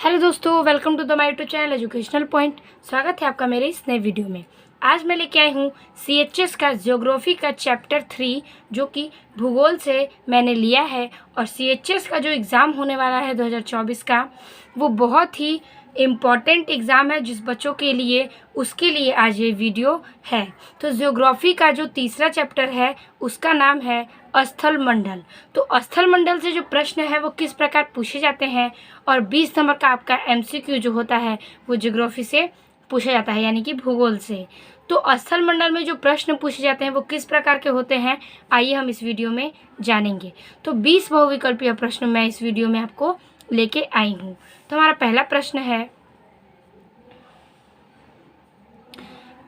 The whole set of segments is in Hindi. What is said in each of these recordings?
हेलो दोस्तों, welcome to the my YouTube channel educational point. स्वागत है आपका मेरे इस नए वीडियो में। आज मैं लेके आई हूँ CHS का ज्योग्राफी का चैप्टर 3 जो कि भूगोल से मैंने लिया है। और CHS का जो एग्ज़ाम होने वाला है 2024 का, वो बहुत ही इम्पॉर्टेंट एग्ज़ाम है जिस बच्चों के लिए, उसके लिए आज ये वीडियो है। तो ज्योग्राफी का जो तीसरा चैप्टर है उसका नाम है स्थल मंडल। तो स्थल मंडल से जो प्रश्न है वो किस प्रकार पूछे जाते हैं, और 20 नंबर का आपका MCQ जो होता है वो ज्योग्राफी से पूछा जाता है, यानी कि भूगोल से। तो स्थल मंडल में जो प्रश्न पूछे जाते हैं वो किस प्रकार के होते हैं, आइए हम इस वीडियो में जानेंगे। तो 20 बहुविकल्पीय प्रश्न मैं इस वीडियो में आपको लेके आई हूँ। तो हमारा पहला प्रश्न है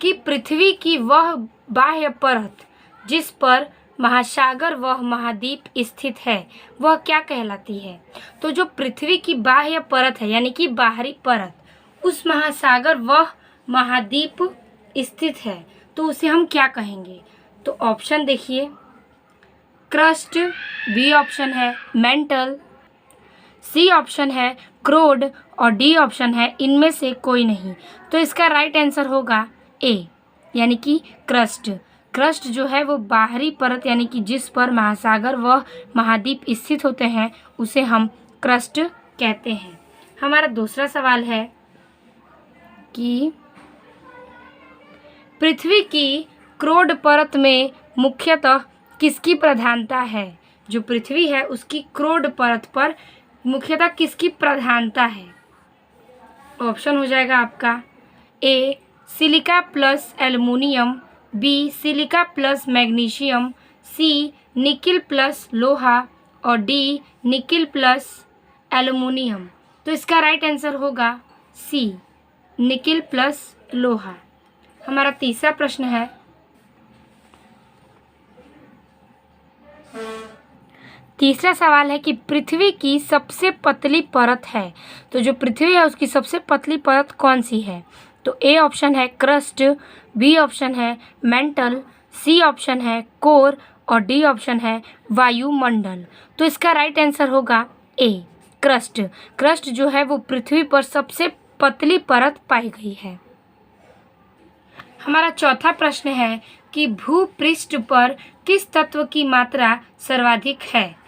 कि पृथ्वी की वह बाह्य परत जिस पर महासागर व महाद्वीप स्थित है वह क्या कहलाती है। तो जो पृथ्वी की बाह्य परत है, यानी कि बाहरी परत, उस महासागर व महाद्वीप स्थित है तो उसे हम क्या कहेंगे। तो ऑप्शन देखिए, क्रस्ट, बी ऑप्शन है मेंटल, सी ऑप्शन है क्रोड और डी ऑप्शन है इनमें से कोई नहीं। तो इसका राइट आंसर होगा ए, यानी कि क्रस्ट। क्रस्ट जो है वो बाहरी परत, यानी कि जिस पर महासागर व महाद्वीप स्थित होते हैं उसे हम क्रस्ट कहते हैं। हमारा दूसरा सवाल है कि पृथ्वी की क्रोड परत में मुख्यतः किसकी प्रधानता है। जो पृथ्वी है उसकी क्रोड परत पर मुख्यतः किसकी प्रधानता है। ऑप्शन हो जाएगा आपका A silica plus aluminium, B silica plus magnesium, C nickel plus लोहा और डी निकिल प्लस एल्युमिनियम। तो इसका राइट आंसर होगा सी, निकिल प्लस लोहा। हमारा तीसरा प्रश्न है तीसरा सवाल है कि पृथ्वी की सबसे पतली परत है। तो जो पृथ्वी है उसकी सबसे पतली परत कौन सी है। तो ए ऑप्शन है क्रस्ट, बी ऑप्शन है मेंटल, सी ऑप्शन है कोर और डी ऑप्शन है वायुमंडल। तो इसका राइट आंसर होगा ए, क्रस्ट। क्रस्ट जो है वो पृथ्वी पर सबसे पतली परत पाई गई है। हमारा चौथा प्रश्न है कि भूपृष्ठ पर किस तत्व की मात्रा सर्वाधिक है।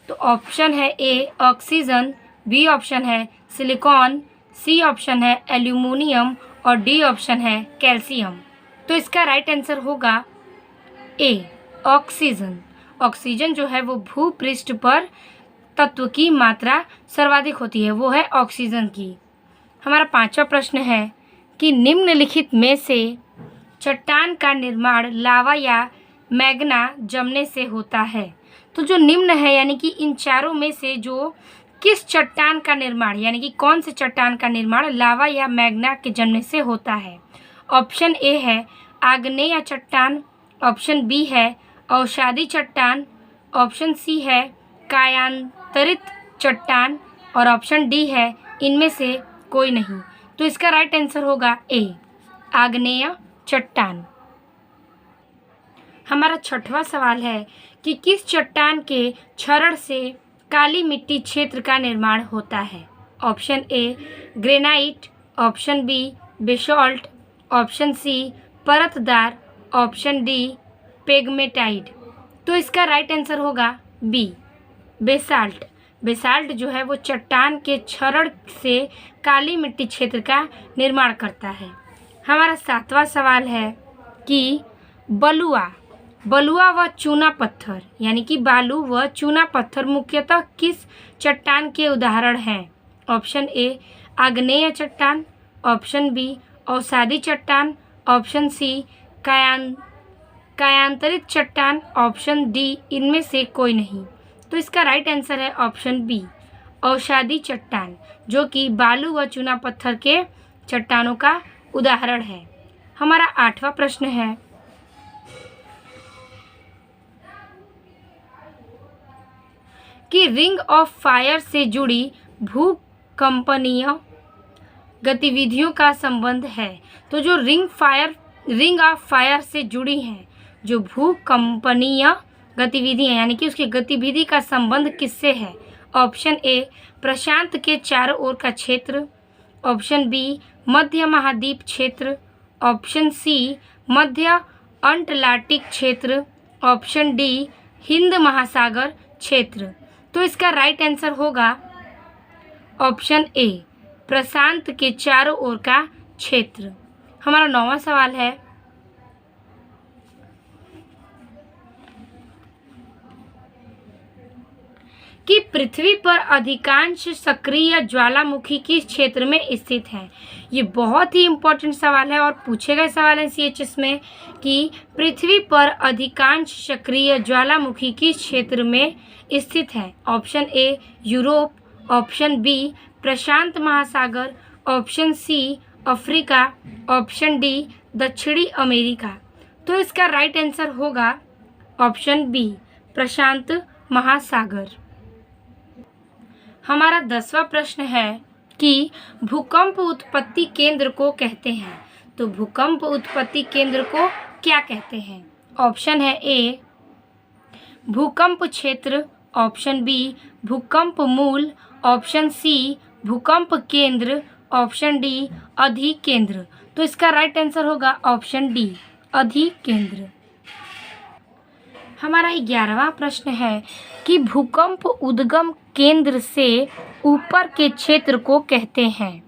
तो ऑप्शन है ए ऑक्सीजन, बी ऑप्शन है सिलिकॉन, सी ऑप्शन है एल्यूमिनियम और डी ऑप्शन है कैल्शियम। तो इसका राइट आंसर होगा ए, ऑक्सीजन। ऑक्सीजन जो है वो भूपृष्ठ पर तत्व की मात्रा सर्वाधिक होती है, वो है ऑक्सीजन की। हमारा पांचवा प्रश्न है कि निम्नलिखित में से चट्टान का निर्माण लावा या मैग्ना जमने से होता है। तो जो निम्न है, यानी कि इन चारों में से जो किस चट्टान का निर्माण, यानी कि कौन से चट्टान का निर्माण लावा या मैग्ना के जमने से होता है। ऑप्शन ए है आग्नेय चट्टान, ऑप्शन बी है अवसादी चट्टान, ऑप्शन सी है कायांतरित चट्टान और ऑप्शन डी है इनमें से कोई नहीं। तो इसका राइट आंसर होगा ए, आग्नेय चट्टान। हमारा छठवां सवाल है कि किस चट्टान के क्षरण से काली मिट्टी क्षेत्र का निर्माण होता है। Option A granite, option B basalt, option C परतदार, ऑप्शन डी पेगमेटाइट। तो इसका राइट आंसर होगा बी, बेसाल्ट। बेसाल्ट जो है वो चट्टान के क्षरण से काली मिट्टी क्षेत्र का निर्माण करता है। हमारा सातवां सवाल है कि बलुआ व चूना पत्थर, यानी कि बालू व चूना पत्थर मुख्यतः किस चट्टान के उदाहरण हैं। ऑप्शन ए आग्नेय चट्टान, ऑप्शन बी अवसादी चट्टान, ऑप्शन सी कायांतरित चट्टान, ऑप्शन डी इनमें से कोई नहीं। तो इसका राइट आंसर है ऑप्शन बी, अवसादी चट्टान, जो कि बालू व चूना पत्थर के चट्टानों का उदाहरण है। हमारा आठवां प्रश्न है कि रिंग ऑफ फायर से जुड़ी भूकंपनीय गतिविधियों का संबंध है। तो जो रिंग ऑफ फायर से जुड़ी हैं जो भूकंपनीय गतिविधि है, यानी कि उसकी गतिविधि का संबंध किससे है। ऑप्शन ए प्रशांत के चारों ओर का क्षेत्र, ऑप्शन बी मध्य महाद्वीप क्षेत्र, ऑप्शन सी मध्य अंटार्कटिक क्षेत्र, ऑप्शन डी हिंद महासागर क्षेत्र। तो इसका राइट आंसर होगा ऑप्शन ए प्रशांत के चारों ओर का क्षेत्र। हमारा 9वां सवाल है कि पृथ्वी पर अधिकांश सक्रिय ज्वालामुखी किस क्षेत्र में स्थित है। ये बहुत ही इम्पोर्टेंट सवाल है और पूछे गए सवाल है CHS में कि पृथ्वी पर अधिकांश सक्रिय ज्वालामुखी किस क्षेत्र में स्थित है। Option A Europe, option B प्रशांत महासागर, option C Africa, option D दक्षिणी अमेरिका। तो इसका राइट आंसर होगा ऑप्शन बी प्रशांत महासागर। हमारा 10वां प्रश्न है कि भूकंप उत्पत्ति केंद्र को कहते हैं। तो भूकंप उत्पत्ति केंद्र को क्या कहते हैं। ऑप्शन है ए भूकंप क्षेत्र, ऑप्शन बी भूकंप मूल, ऑप्शन सी भूकंप केंद्र, ऑप्शन डी अधिकेंद्र। तो इसका राइट आंसर होगा ऑप्शन डी अधिकेंद्र। हमारा 11वां प्रश्न है कि भूकंप उद्गम केंद्र से ऊपर के क्षेत्र को कहते हैं।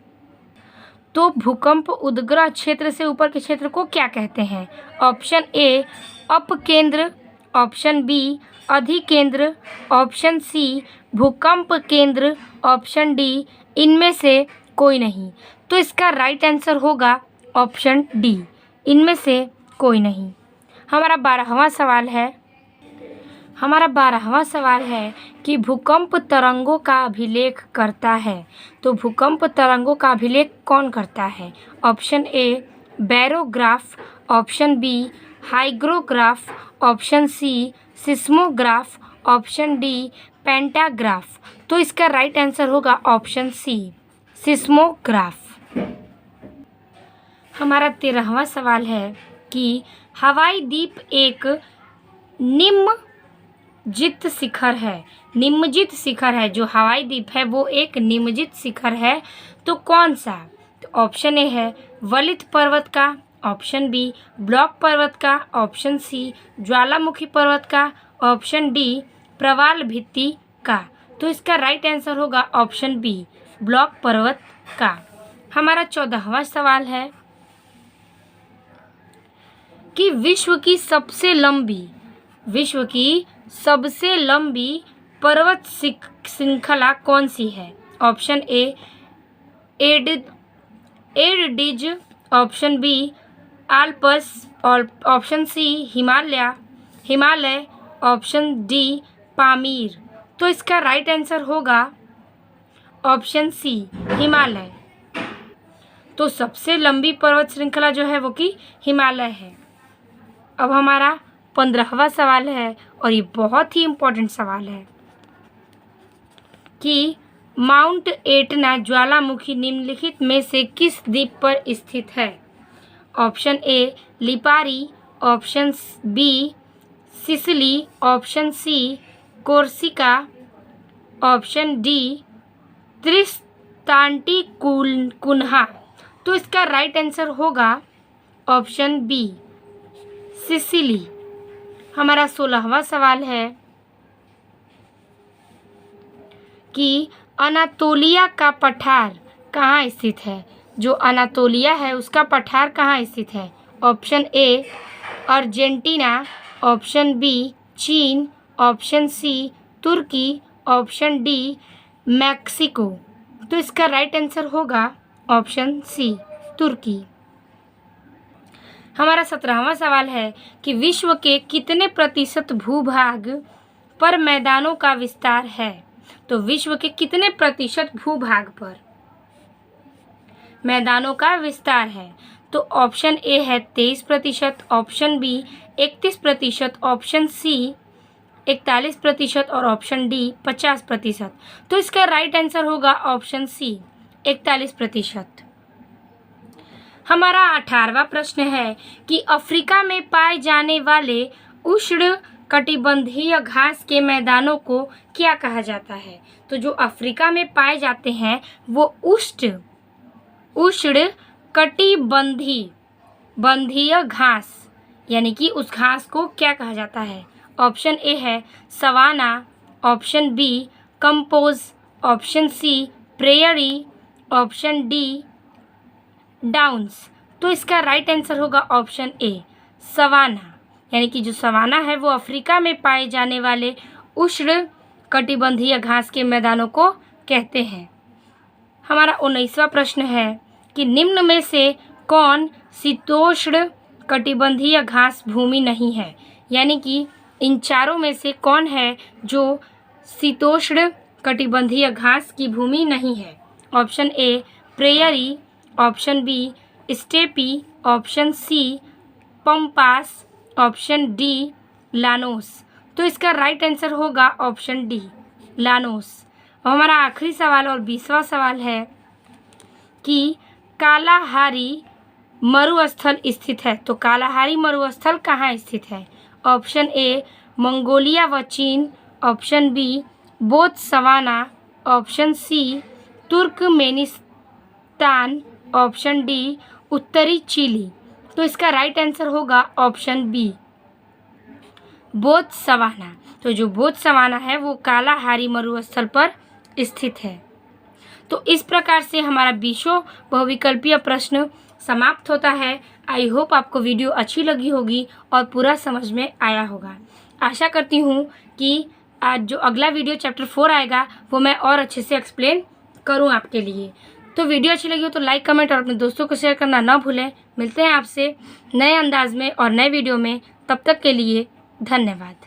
तो भूकंप उद्ग्रह क्षेत्र से ऊपर के क्षेत्र को क्या कहते हैं। ऑप्शन ए अपकेंद्र, ऑप्शन बी अधिकेंद्र, ऑप्शन सी भूकंप केंद्र, ऑप्शन डी इनमें से कोई नहीं। तो इसका राइट आंसर होगा ऑप्शन डी इनमें से कोई नहीं। हमारा 12वां सवाल है कि भूकंप तरंगों का अभिलेख करता है। तो भूकंप तरंगों का अभिलेख कौन करता है। Option A barograph, option B hygrograph, option C seismograph, option D pantograph. तो इसका राइट आंसर होगा ऑप्शन सी सिस्मोग्राफ। हमारा 13वां सवाल है कि हवाई द्वीप एक निम्नजित शिखर है। जो हवाई द्वीप है वो एक निम्नजित शिखर है। तो कौन सा। तो ऑप्शन ए है वलित पर्वत का, ऑप्शन बी ब्लॉक पर्वत का, ऑप्शन सी ज्वालामुखी पर्वत का, ऑप्शन डी प्रवाल भित्ति का। तो इसका राइट आंसर होगा ऑप्शन बी ब्लॉक पर्वत का। हमारा 14वां सवाल है कि विश्व की सबसे लंबी पर्वत श्रृंखला कौन सी है। Option A Andes, option B Alps, option C Himalaya, option D Pamir. तो इसका राइट आंसर होगा ऑप्शन सी हिमालय। तो सबसे लंबी पर्वत श्रृंखला जो है वो कि हिमालय है। अब हमारा 15वां सवाल है और ये बहुत ही इम्पोर्टेंट सवाल है कि माउंट एटना ज्वालामुखी निम्नलिखित में से किस द्वीप पर स्थित है। Option A Lipari, option B Sicily, option C Corsica, option D Tristan da Cunha. तो इसका राइट आंसर होगा ऑप्शन बी सिसिली। हमारा 16वां सवाल है कि अनातोलिया का पठार कहाँ स्थित है। जो अनातोलिया है उसका पठार कहाँ स्थित है। Option A Argentina, option B चीन, ऑप्शन सी तुर्की, ऑप्शन डी मैक्सिको। तो इसका राइट आंसर होगा ऑप्शन सी तुर्की। हमारा 17वां सवाल है कि विश्व के कितने प्रतिशत भूभाग पर मैदानों का विस्तार है। तो विश्व के कितने प्रतिशत भूभाग पर मैदानों का विस्तार है। तो ऑप्शन ए है 23%, ऑप्शन बी 31%, ऑप्शन सी 41% और ऑप्शन डी 50%। तो इसका राइट आंसर होगा ऑप्शन सी 41%। हमारा 18वां प्रश्न है कि अफ्रीका में पाए जाने वाले उष्ण कटिबंधीय घास के मैदानों को क्या कहा जाता है? तो जो अफ्रीका में पाए जाते हैं वो उष्ण कटिबंधीय घास, यानी कि उस घास को क्या कहा जाता है? ऑप्शन ए है savanna, option B Campos, option C prairie, option D downs. तो इसका राइट आंसर होगा ऑप्शन ए सवाना, यानी कि जो सवाना है वो अफ्रीका में पाए जाने वाले उष्ण कटिबंधीय घास के मैदानों को कहते हैं। हमारा 19वां प्रश्न है कि निम्न में से कौन शीतोष्ण कटिबंधीय घास भूमि नहीं है? यानी कि इन चारों में से कौन है जो शीतोष्ण कटिबंधीय घास की भूमि नहीं है? Option A prairie, option B steppe, option C pampas, option D llanos. तो इसका राइट आंसर होगा ऑप्शन डी लानोस। और हमारा आखिरी सवाल और 20वां सवाल है कि कालाहारी मरुस्थल स्थित है। तो कालाहारी मरुस्थल कहाँ स्थित है? ऑप्शन ए मंगोलिया व चीन, option B Botswana, option C Turkmenistan, option D उत्तरी चिली। तो इसका राइट आंसर होगा ऑप्शन बी बोत्सवाना। तो जो बोत्सवाना है वो कालाहारी मरुस्थल पर स्थित है। तो इस प्रकार से हमारा 20 बहुविकल्पीय प्रश्न समाप्त होता है। आई होप आपको वीडियो अच्छी लगी होगी और पूरा समझ में आया होगा। आशा करती हूँ कि आज जो अगला वीडियो चैप्टर 4 आएगा वो मैं और अच्छे से एक्सप्लेन करूँ आपके लिए। तो वीडियो अच्छी लगी हो तो लाइक, कमेंट और अपने दोस्तों को शेयर करना ना भूलें। मिलते हैं आपसे नए अंदाज में और नए वीडियो में। तब तक के लिए धन्यवाद।